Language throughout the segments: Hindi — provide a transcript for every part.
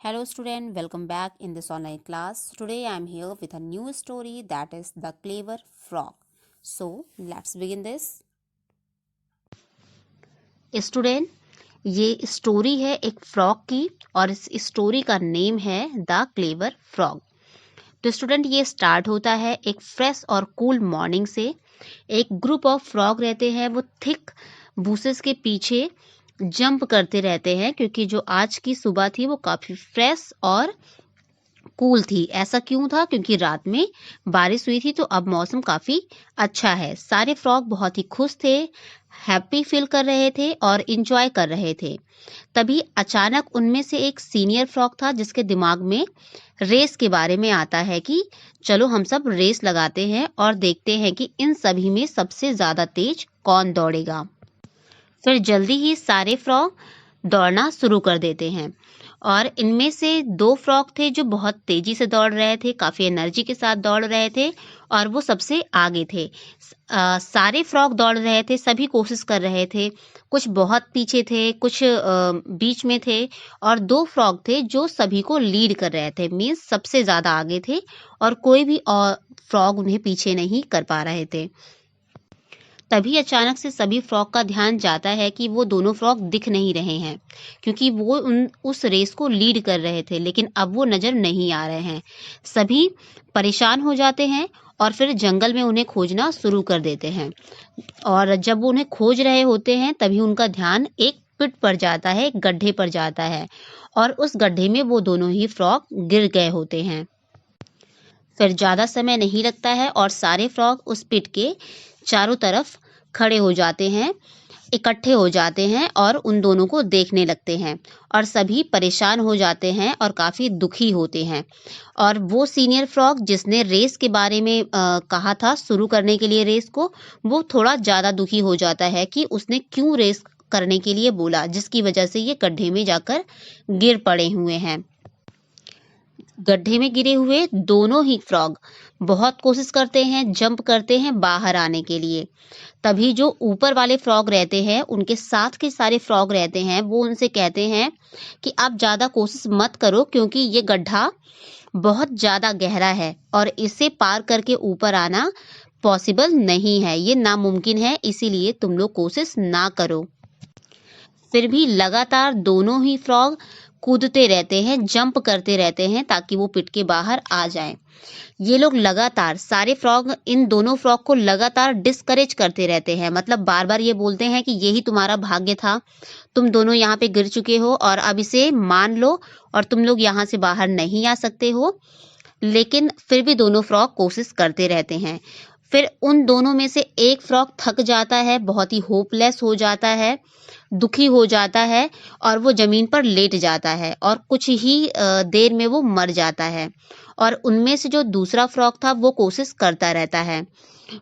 Hello student, welcome back in this online class. Today I am here with a new story that is The Clever Frog. So let's begin this. Student, ये स्टोरी है एक फ्रॉग की और इस स्टोरी का नेम है द क्लेवर फ्रॉग। तो स्टूडेंट, ये स्टार्ट होता है एक फ्रेश और कूल मॉर्निंग से। एक ग्रुप ऑफ फ्रॉग रहते हैं, वो थिक बूसेस के पीछे जंप करते रहते हैं क्योंकि जो आज की सुबह थी वो काफ़ी फ्रेश और कूल थी। ऐसा क्यों था? क्योंकि रात में बारिश हुई थी, तो अब मौसम काफ़ी अच्छा है। सारे फ्रॉग बहुत ही खुश थे, हैप्पी फील कर रहे थे और इंजॉय कर रहे थे। तभी अचानक उनमें से एक सीनियर फ्रॉग था जिसके दिमाग में रेस के बारे में आता है कि चलो हम सब रेस लगाते हैं और देखते हैं कि इन सभी में सबसे ज़्यादा तेज कौन दौड़ेगा। फिर जल्दी ही सारे फ्रॉग दौड़ना शुरू कर देते हैं और इनमें से 2 फ्रॉग थे जो बहुत तेजी से दौड़ रहे थे, काफ़ी एनर्जी के साथ दौड़ रहे थे और वो सबसे आगे थे। सारे फ्रॉग दौड़ रहे थे, सभी कोशिश कर रहे थे। कुछ बहुत पीछे थे, कुछ बीच में थे और 2 फ्रॉग थे जो सभी को लीड कर रहे थे, मीन्स सबसे ज़्यादा आगे थे और कोई भी फ्रॉग उन्हें पीछे नहीं कर पा रहे थे। तभी अचानक से सभी फ्रॉग का ध्यान जाता है कि वो दोनों फ्रॉग दिख नहीं रहे हैं क्योंकि वो उस रेस को लीड कर रहे थे, लेकिन अब वो नजर नहीं आ रहे हैं। सभी परेशान हो जाते हैं और फिर जंगल में उन्हें खोजना शुरू कर देते हैं और जब वो उन्हें खोज रहे होते हैं तभी उनका ध्यान एक पिट पर जाता है, एक गड्ढे पर जाता है और उस गड्ढे में वो दोनों ही फ्रॉग गिर गए होते हैं। फिर ज़्यादा समय नहीं लगता है और सारे फ्रॉग उस पिट के चारों तरफ खड़े हो जाते हैं, इकट्ठे हो जाते हैं और उन दोनों को देखने लगते हैं और सभी परेशान हो जाते हैं और काफ़ी दुखी होते हैं। और वो सीनियर फ्रॉग जिसने रेस के बारे में कहा था शुरू करने के लिए रेस को, वो थोड़ा ज़्यादा दुखी हो जाता है कि उसने क्यों रेस करने के लिए बोला, जिसकी वजह से ये गड्ढे में जाकर गिर पड़े हुए हैं। गड्ढे में गिरे हुए दोनों ही फ्रॉग बहुत कोशिश करते हैं, जंप करते हैं बाहर आने के लिए। तभी जो ऊपर वाले फ्रॉग रहते हैं, उनके साथ के सारे फ्रॉग रहते हैं, वो उनसे कहते हैं कि आप ज़्यादा कोशिश मत करो क्योंकि ये गड्ढा बहुत ज़्यादा गहरा है और इसे पार करके ऊपर आना पॉसिबल नहीं है, ये नामुमकिन है, इसीलिए तुम लोग कोशिश ना करो। फिर भी लगातार दोनों ही फ्रॉग कूदते रहते हैं, जंप करते रहते हैं ताकि वो पिट के बाहर आ जाएं। ये लोग लगातार सारे फ्रॉग इन दोनों फ्रॉग को लगातार डिस्करेज करते रहते हैं, मतलब बार बार ये बोलते हैं कि यही तुम्हारा भाग्य था, तुम दोनों यहाँ पे गिर चुके हो और अब इसे मान लो और तुम लोग यहाँ से बाहर नहीं आ सकते हो। लेकिन फिर भी दोनों फ्रॉग कोशिश करते रहते हैं। फिर उन दोनों में से एक फ्रॉग थक जाता है, बहुत ही होपलेस हो जाता है, दुखी हो जाता है और वो ज़मीन पर लेट जाता है और कुछ ही देर में वो मर जाता है। और उनमें से जो दूसरा फ्रॉग था वो कोशिश करता रहता है,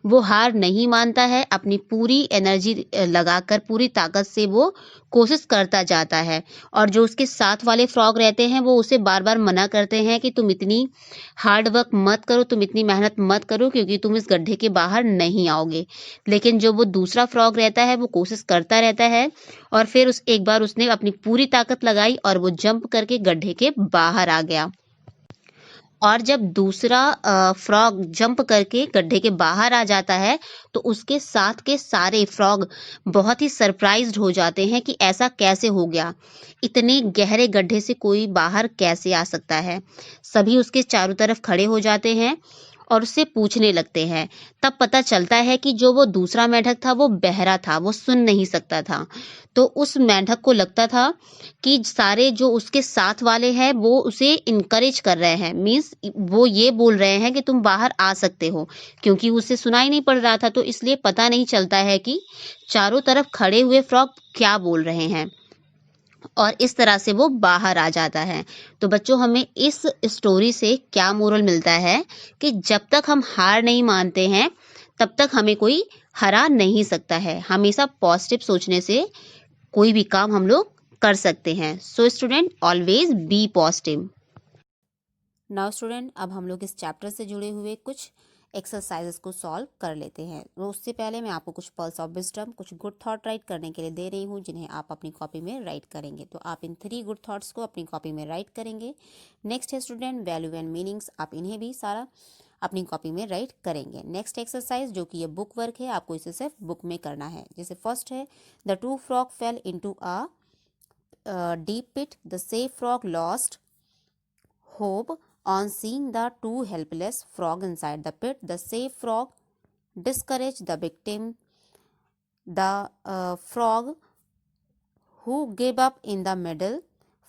वो हार नहीं मानता है, अपनी पूरी एनर्जी लगाकर पूरी ताकत से वो कोशिश करता जाता है। और जो उसके साथ वाले फ्रॉग रहते हैं वो उसे बार बार मना करते हैं कि तुम इतनी हार्ड वर्क मत करो, तुम इतनी मेहनत मत करो क्योंकि तुम इस गड्ढे के बाहर नहीं आओगे। लेकिन जो वो दूसरा फ्रॉग रहता है वो कोशिश करता रहता है और फिर उस एक बार उसने अपनी पूरी ताकत लगाई और वो जंप करके गड्ढे के बाहर आ गया। और जब दूसरा फ्रॉग जंप करके गड्ढे के बाहर आ जाता है तो उसके साथ के सारे फ्रॉग बहुत ही सरप्राइज्ड हो जाते हैं कि ऐसा कैसे हो गया, इतने गहरे गड्ढे से कोई बाहर कैसे आ सकता है। सभी उसके चारों तरफ खड़े हो जाते हैं और उससे पूछने लगते हैं। तब पता चलता है कि जो वो दूसरा मेंढक था वो बहरा था, वो सुन नहीं सकता था। तो उस मेंढक को लगता था कि सारे जो उसके साथ वाले हैं वो उसे इनकरेज कर रहे हैं, मीन्स वो ये बोल रहे हैं कि तुम बाहर आ सकते हो, क्योंकि उसे सुनाई नहीं पड़ रहा था तो इसलिए पता नहीं चलता है कि चारों तरफ खड़े हुए फ्रॉग क्या बोल रहे हैं और इस तरह से वो बाहर आ जाता है। तो बच्चों, हमें इस स्टोरी से क्या मोरल मिलता है कि जब तक हम हार नहीं मानते हैं तब तक हमें कोई हरा नहीं सकता है। हमेशा पॉजिटिव सोचने से कोई भी काम हम लोग कर सकते हैं। So student, always be positive. Now student, अब हम लोग इस चैप्टर से जुड़े हुए कुछ एक्सरसाइजेस को सॉल्व कर लेते हैं। तो उससे पहले मैं आपको कुछ पर्ल्स ऑफ विजडम, कुछ गुड थॉट राइट करने के लिए दे रही हूँ, जिन्हें आप अपनी कॉपी में राइट करेंगे। तो आप इन 3 गुड थॉट्स को अपनी कॉपी में राइट करेंगे। नेक्स्ट है स्टूडेंट वैल्यू एंड मीनिंग्स, आप इन्हें भी सारा अपनी कॉपी में राइट करेंगे। नेक्स्ट एक्सरसाइज जो कि ये बुक वर्क है, आपको इसे सिर्फ बुक में करना है। जैसे फर्स्ट है the 2 frog fail into a deep pit. The safe frog lost hope on seeing the 2 helpless frog inside the pit. The safe frog discouraged the victim. The frog who gave up in the middle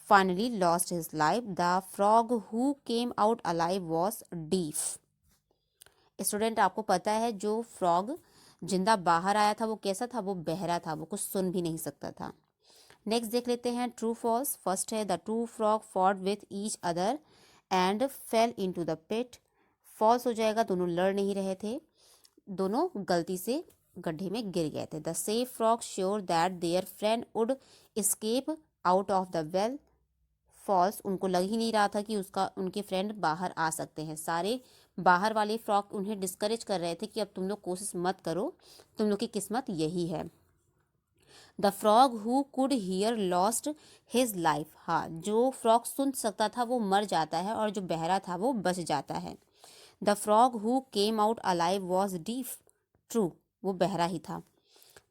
finally lost his life. The frog who came out alive was deaf. Student, आपको पता है जो फ्रॉग जिंदा बाहर आया था वो कैसा था? वो बहरा था, वो कुछ सुन भी नहीं सकता था। नेक्स्ट देख लेते हैं ट्रू फॉल्स। फर्स्ट है the 2 frog fought with each other and fell into the pit. False हो जाएगा, दोनों लड़ नहीं रहे थे, दोनों गलती से गड्ढे में गिर गए थे। The safe frog sure that their friend would escape out of the well. False, उनको लग ही नहीं रहा था कि उनके फ्रेंड बाहर आ सकते हैं। सारे बाहर वाले फ्रॉग उन्हें डिस्करेज कर रहे थे कि अब तुम लोग कोशिश मत करो, तुम लोग की किस्मत यही है। The frog who could hear lost his life. हाँ, जो फ्रॉग सुन सकता था वो मर जाता है और जो बहरा था वो बच जाता है। The frog who came out alive was deaf. True, वो बहरा ही था।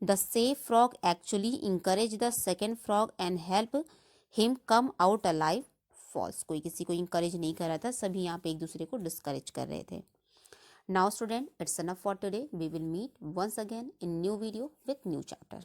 The safe frog actually encourage the second frog and help him come out alive. False, कोई किसी को इंकरेज नहीं कर रहा था, सभी यहाँ पे एक दूसरे को डिस्करेज कर रहे थे। Now student, it's enough for today. We will meet once again in new video with new chapter.